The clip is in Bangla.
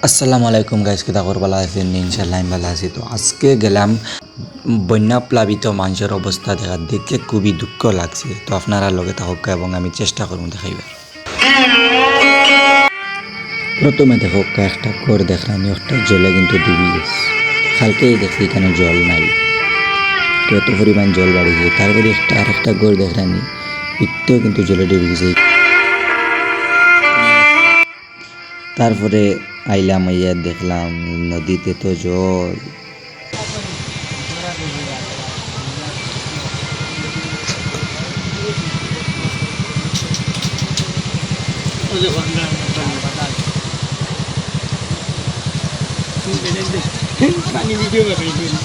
আসসালামু আলাইকুম গাইস, কিতা করবালা আছেন? ইনশাল্লাহ আমি ভালো আছি। তো আজকে গেলাম বন্যা প্লাবিত মানুষের অবস্থা দেখে খুবই দুঃখ লাগছে। তো আপনারা লগে থাকুক এবং আমি চেষ্টা করব দেখাইবার। প্রথমে দেখো একটা ঘর দেখলাম, একটা জলে কিন্তু ডুবি গেছে। কালকেই দেখছি এখানে জল নাই, তো এত পরিমাণ জল বাড়িছে। তারপরে আরেকটা ঘর দেখলাম, ইটতেও কিন্তু জলে ডুবে গেছে। তারপরে আইলাম, আইয়া দেখলাম নদীতে তো জল। Ini video nggak kayak gini?